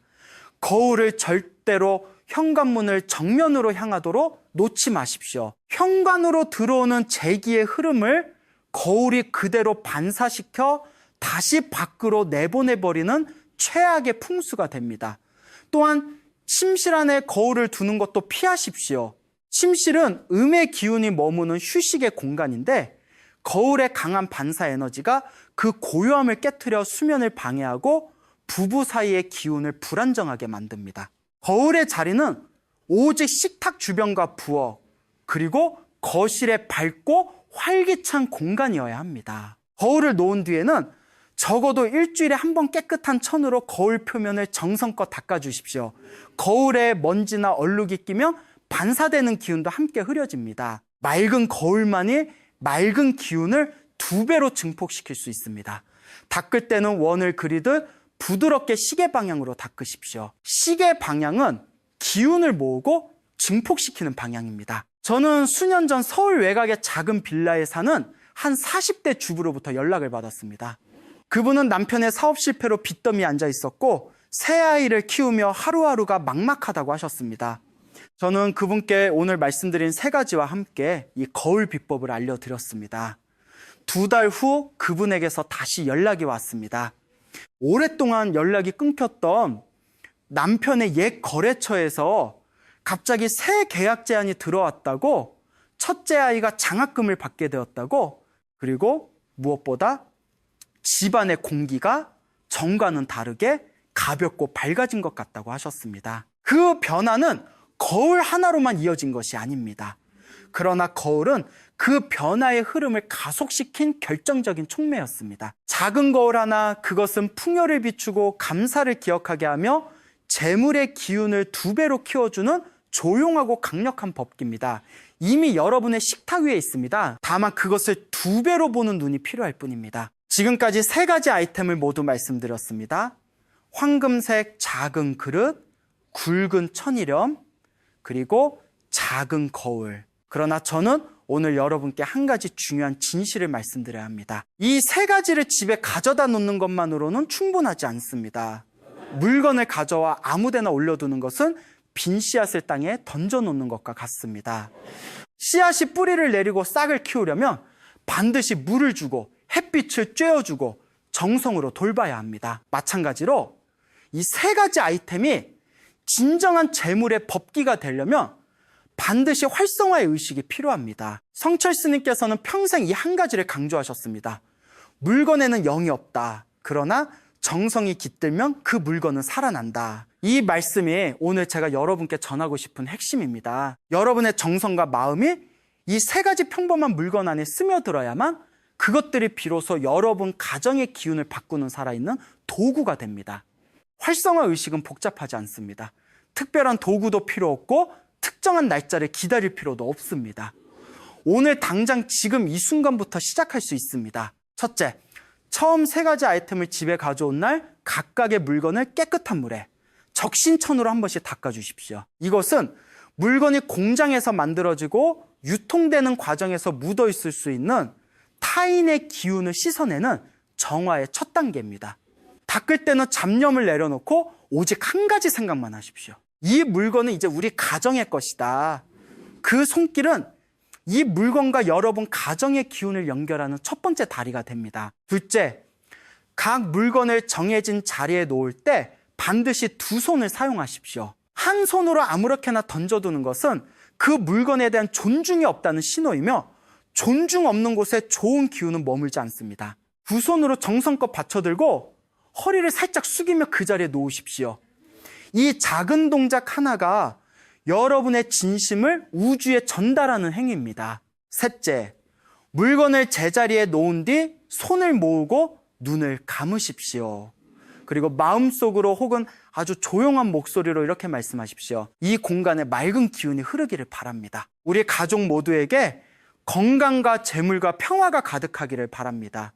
거울을 절대로 현관문을 정면으로 향하도록 놓지 마십시오. 현관으로 들어오는 제기의 흐름을 거울이 그대로 반사시켜 다시 밖으로 내보내버리는 최악의 풍수가 됩니다. 또한 침실 안에 거울을 두는 것도 피하십시오. 침실은 음의 기운이 머무는 휴식의 공간인데 거울의 강한 반사 에너지가 그 고요함을 깨트려 수면을 방해하고 부부 사이의 기운을 불안정하게 만듭니다. 거울의 자리는 오직 식탁 주변과 부엌 그리고 거실의 밝고 활기찬 공간이어야 합니다. 거울을 놓은 뒤에는 적어도 일주일에 한 번 깨끗한 천으로 거울 표면을 정성껏 닦아주십시오. 거울에 먼지나 얼룩이 끼면 반사되는 기운도 함께 흐려집니다. 맑은 거울만이 맑은 기운을 2배로 증폭시킬 수 있습니다. 닦을 때는 원을 그리듯 부드럽게 시계 방향으로 닦으십시오. 시계 방향은 기운을 모으고 증폭시키는 방향입니다. 저는 수년 전 서울 외곽의 작은 빌라에 사는 한 40대 주부로부터 연락을 받았습니다. 그분은 남편의 사업 실패로 빚더미에 앉아 있었고 새 아이를 키우며 하루하루가 막막하다고 하셨습니다. 저는 그분께 오늘 말씀드린 3가지와 함께 이 거울 비법을 알려드렸습니다. 2달 후 그분에게서 다시 연락이 왔습니다. 오랫동안 연락이 끊겼던 남편의 옛 거래처에서 갑자기 새 계약 제안이 들어왔다고, 첫째 아이가 장학금을 받게 되었다고, 그리고 무엇보다 집안의 공기가 전과는 다르게 가볍고 밝아진 것 같다고 하셨습니다. 그 변화는 거울 하나로만 이어진 것이 아닙니다. 그러나 거울은 그 변화의 흐름을 가속시킨 결정적인 촉매였습니다. 작은 거울 하나, 그것은 풍요를 비추고 감사를 기억하게 하며 재물의 기운을 2배로 키워주는 조용하고 강력한 법기입니다. 이미 여러분의 식탁 위에 있습니다. 다만 그것을 2배로 보는 눈이 필요할 뿐입니다. 지금까지 3가지 아이템을 모두 말씀드렸습니다. 황금색 작은 그릇, 굵은 천일염, 그리고 작은 거울. 그러나 저는 오늘 여러분께 한 가지 중요한 진실을 말씀드려야 합니다. 이 3가지를 집에 가져다 놓는 것만으로는 충분하지 않습니다. 물건을 가져와 아무데나 올려두는 것은 빈 씨앗을 땅에 던져놓는 것과 같습니다. 씨앗이 뿌리를 내리고 싹을 키우려면 반드시 물을 주고 햇빛을 쬐어주고 정성으로 돌봐야 합니다. 마찬가지로 이 3가지 아이템이 진정한 재물의 법기가 되려면 반드시 활성화의 의식이 필요합니다. 성철 스님께서는 평생 이 한 가지를 강조하셨습니다. 물건에는 영이 없다. 그러나 정성이 깃들면 그 물건은 살아난다. 이 말씀이 오늘 제가 여러분께 전하고 싶은 핵심입니다. 여러분의 정성과 마음이 이 3가지 평범한 물건 안에 스며들어야만 그것들이 비로소 여러분 가정의 기운을 바꾸는 살아있는 도구가 됩니다. 활성화 의식은 복잡하지 않습니다. 특별한 도구도 필요 없고 특정한 날짜를 기다릴 필요도 없습니다. 오늘 당장 지금 이 순간부터 시작할 수 있습니다. 첫째, 처음 3가지 아이템을 집에 가져온 날 각각의 물건을 깨끗한 물에 적신천으로 한 번씩 닦아주십시오. 이것은 물건이 공장에서 만들어지고 유통되는 과정에서 묻어있을 수 있는 타인의 기운을 씻어내는 정화의 첫 단계입니다. 닦을 때는 잡념을 내려놓고 오직 한 가지 생각만 하십시오. 이 물건은 이제 우리 가정의 것이다. 그 손길은 이 물건과 여러분 가정의 기운을 연결하는 첫 번째 다리가 됩니다. 둘째, 각 물건을 정해진 자리에 놓을 때 반드시 2손을 사용하십시오. 한 손으로 아무렇게나 던져두는 것은 그 물건에 대한 존중이 없다는 신호이며 존중 없는 곳에 좋은 기운은 머물지 않습니다. 2손으로 정성껏 받쳐들고 허리를 살짝 숙이며 그 자리에 놓으십시오. 이 작은 동작 하나가 여러분의 진심을 우주에 전달하는 행위입니다. 셋째, 물건을 제자리에 놓은 뒤 손을 모으고 눈을 감으십시오. 그리고 마음속으로 혹은 아주 조용한 목소리로 이렇게 말씀하십시오. 이 공간에 맑은 기운이 흐르기를 바랍니다. 우리 가족 모두에게 건강과 재물과 평화가 가득하기를 바랍니다.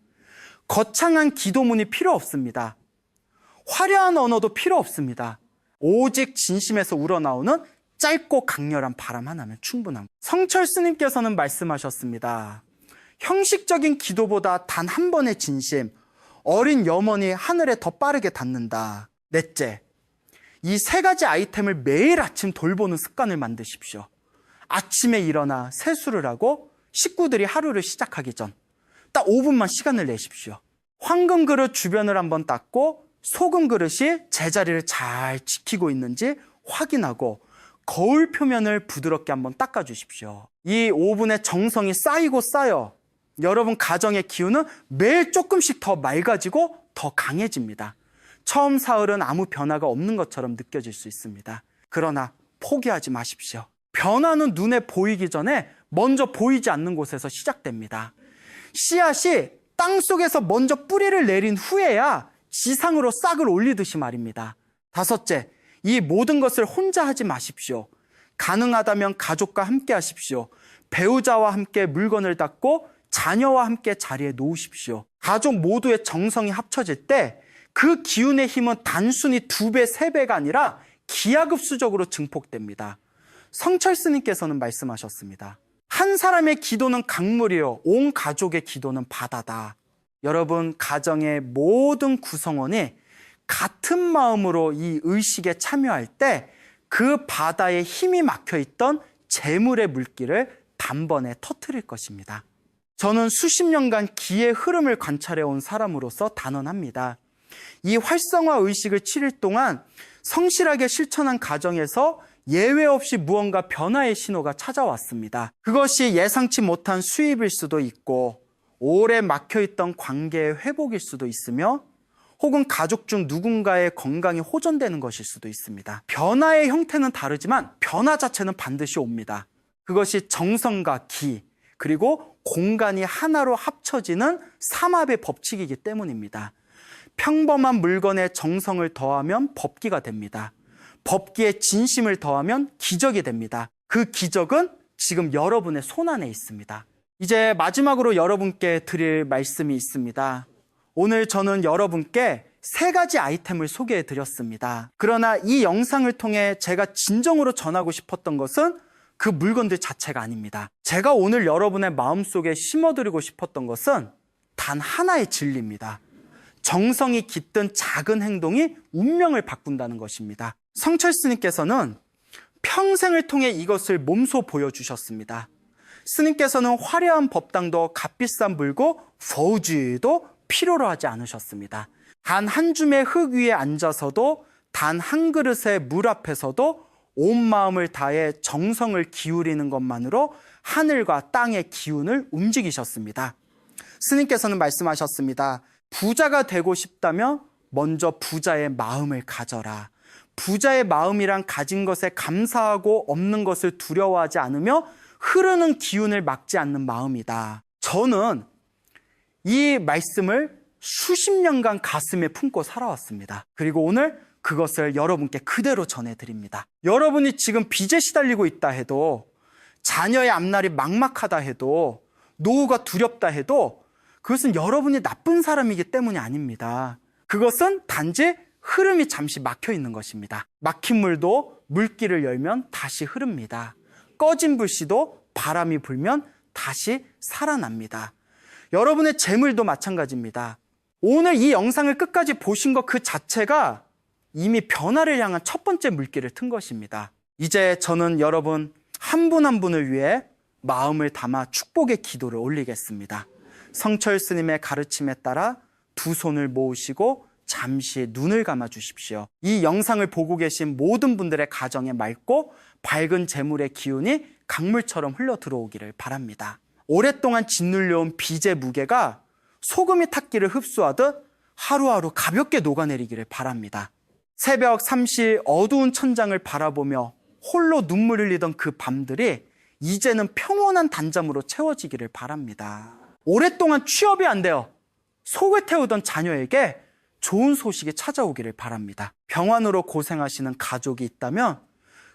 거창한 기도문이 필요 없습니다. 화려한 언어도 필요 없습니다. 오직 진심에서 우러나오는 짧고 강렬한 바람 하나면 충분합니다. 성철 스님께서는 말씀하셨습니다. 형식적인 기도보다 단 한 번의 진심, 어린 염원이 하늘에 더 빠르게 닿는다. 넷째, 이 3가지 아이템을 매일 아침 돌보는 습관을 만드십시오. 아침에 일어나 세수를 하고 식구들이 하루를 시작하기 전 딱 5분만 시간을 내십시오. 황금 그릇 주변을 한번 닦고 소금 그릇이 제자리를 잘 지키고 있는지 확인하고 거울 표면을 부드럽게 한번 닦아주십시오. 이 5분의 정성이 쌓이고 쌓여 여러분 가정의 기운은 매일 조금씩 더 맑아지고 더 강해집니다. 처음 사흘은 아무 변화가 없는 것처럼 느껴질 수 있습니다. 그러나 포기하지 마십시오. 변화는 눈에 보이기 전에 먼저 보이지 않는 곳에서 시작됩니다. 씨앗이 땅속에서 먼저 뿌리를 내린 후에야 지상으로 싹을 올리듯이 말입니다. 다섯째, 이 모든 것을 혼자 하지 마십시오. 가능하다면 가족과 함께 하십시오. 배우자와 함께 물건을 닦고 자녀와 함께 자리에 놓으십시오. 가족 모두의 정성이 합쳐질 때 그 기운의 힘은 단순히 2배, 3배가 아니라 기하급수적으로 증폭됩니다. 성철 스님께서는 말씀하셨습니다. 한 사람의 기도는 강물이요, 온 가족의 기도는 바다다. 여러분 가정의 모든 구성원이 같은 마음으로 이 의식에 참여할 때 그 바다에 힘이 막혀있던 재물의 물길을 단번에 터뜨릴 것입니다. 저는 수십 년간 기의 흐름을 관찰해온 사람으로서 단언합니다. 이 활성화 의식을 7일 동안 성실하게 실천한 가정에서 예외 없이 무언가 변화의 신호가 찾아왔습니다. 그것이 예상치 못한 수입일 수도 있고 오래 막혀있던 관계의 회복일 수도 있으며 혹은 가족 중 누군가의 건강이 호전되는 것일 수도 있습니다. 변화의 형태는 다르지만 변화 자체는 반드시 옵니다. 그것이 정성과 기, 그리고 공간이 하나로 합쳐지는 삼합의 법칙이기 때문입니다. 평범한 물건에 정성을 더하면 법기가 됩니다. 법기에 진심을 더하면 기적이 됩니다. 그 기적은 지금 여러분의 손안에 있습니다. 이제 마지막으로 여러분께 드릴 말씀이 있습니다. 오늘 저는 여러분께 3가지 아이템을 소개해 드렸습니다. 그러나 이 영상을 통해 제가 진정으로 전하고 싶었던 것은 그 물건들 자체가 아닙니다. 제가 오늘 여러분의 마음속에 심어드리고 싶었던 것은 단 하나의 진리입니다. 정성이 깃든 작은 행동이 운명을 바꾼다는 것입니다. 성철 스님께서는 평생을 통해 이것을 몸소 보여주셨습니다. 스님께서는 화려한 법당도 값비싼 물고 거우주의도 필요로 하지 않으셨습니다. 단 한 줌의 흙 위에 앉아서도 단 한 그릇의 물 앞에서도 온 마음을 다해 정성을 기울이는 것만으로 하늘과 땅의 기운을 움직이셨습니다. 스님께서는 말씀하셨습니다. 부자가 되고 싶다면 먼저 부자의 마음을 가져라. 부자의 마음이란 가진 것에 감사하고 없는 것을 두려워하지 않으며 흐르는 기운을 막지 않는 마음이다. 저는 이 말씀을 수십 년간 가슴에 품고 살아왔습니다. 그리고 오늘 그것을 여러분께 그대로 전해드립니다. 여러분이 지금 빚에 시달리고 있다 해도, 자녀의 앞날이 막막하다 해도, 노후가 두렵다 해도 그것은 여러분이 나쁜 사람이기 때문이 아닙니다. 그것은 단지 흐름이 잠시 막혀 있는 것입니다. 막힌 물도 물길을 열면 다시 흐릅니다. 꺼진 불씨도 바람이 불면 다시 살아납니다. 여러분의 재물도 마찬가지입니다. 오늘 이 영상을 끝까지 보신 것 그 자체가 이미 변화를 향한 첫 번째 물길을 튼 것입니다. 이제 저는 여러분 한 분 한 분을 위해 마음을 담아 축복의 기도를 올리겠습니다. 성철 스님의 가르침에 따라 두 손을 모으시고 잠시 눈을 감아 주십시오. 이 영상을 보고 계신 모든 분들의 가정에 맑고 밝은 재물의 기운이 강물처럼 흘러 들어오기를 바랍니다. 오랫동안 짓눌려온 빚의 무게가 소금이 탔기를 흡수하듯 하루하루 가볍게 녹아내리기를 바랍니다. 새벽 삼시 어두운 천장을 바라보며 홀로 눈물 흘리던 그 밤들이 이제는 평온한 단잠으로 채워지기를 바랍니다. 오랫동안 취업이 안 되어 속을 태우던 자녀에게 좋은 소식이 찾아오기를 바랍니다. 병환으로 고생하시는 가족이 있다면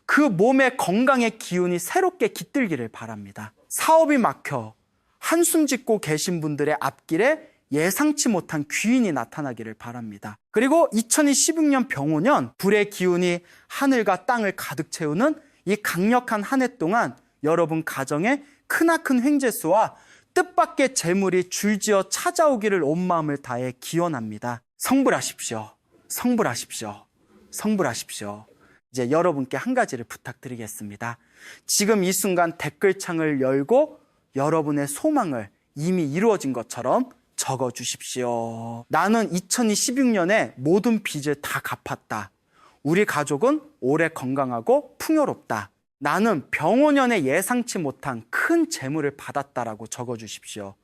그 몸의 건강의 기운이 새롭게 깃들기를 바랍니다. 사업이 막혀 한숨 짓고 계신 분들의 앞길에 예상치 못한 귀인이 나타나기를 바랍니다. 그리고 2016년 병오년 불의 기운이 하늘과 땅을 가득 채우는 이 강력한 한 해 동안 여러분 가정에 크나큰 횡재수와 뜻밖의 재물이 줄지어 찾아오기를 온 마음을 다해 기원합니다. 성불하십시오. 성불하십시오. 성불하십시오. 이제 여러분께 한 가지를 부탁드리겠습니다. 지금 이 순간 댓글창을 열고 여러분의 소망을 이미 이루어진 것처럼 적어주십시오. 나는 2016년에 모든 빚을 다 갚았다. 우리 가족은 오래 건강하고 풍요롭다. 나는 병오년에 예상치 못한 큰 재물을 받았다라고 적어주십시오.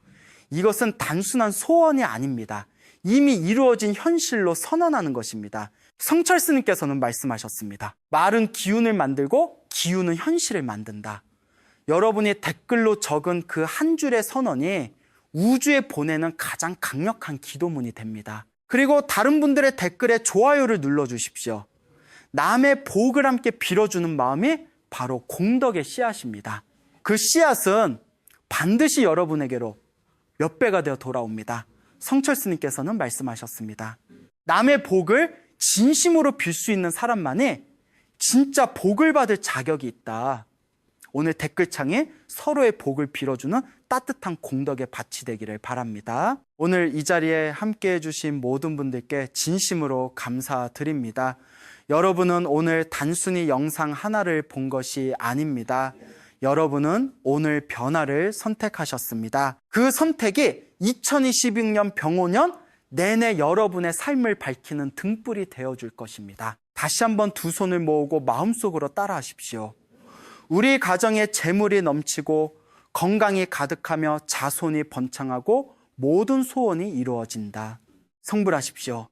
이것은 단순한 소원이 아닙니다. 이미 이루어진 현실로 선언하는 것입니다. 성철 스님께서는 말씀하셨습니다. 말은 기운을 만들고 기운은 현실을 만든다. 여러분이 댓글로 적은 그 한 줄의 선언이 우주에 보내는 가장 강력한 기도문이 됩니다. 그리고 다른 분들의 댓글에 좋아요를 눌러주십시오. 남의 복을 함께 빌어주는 마음이 바로 공덕의 씨앗입니다. 그 씨앗은 반드시 여러분에게로 몇 배가 되어 돌아옵니다. 성철 스님께서는 말씀하셨습니다. 남의 복을 진심으로 빌 수 있는 사람만이 진짜 복을 받을 자격이 있다. 오늘 댓글창에 서로의 복을 빌어주는 따뜻한 공덕의 밭이 되기를 바랍니다. 오늘 이 자리에 함께해 주신 모든 분들께 진심으로 감사드립니다. 여러분은 오늘 단순히 영상 하나를 본 것이 아닙니다. 여러분은 오늘 변화를 선택하셨습니다. 그 선택이 2026년 병오년 내내 여러분의 삶을 밝히는 등불이 되어줄 것입니다. 다시 한번 두 손을 모으고 마음속으로 따라하십시오. 우리 가정에 재물이 넘치고 건강이 가득하며 자손이 번창하고 모든 소원이 이루어진다. 성불하십시오.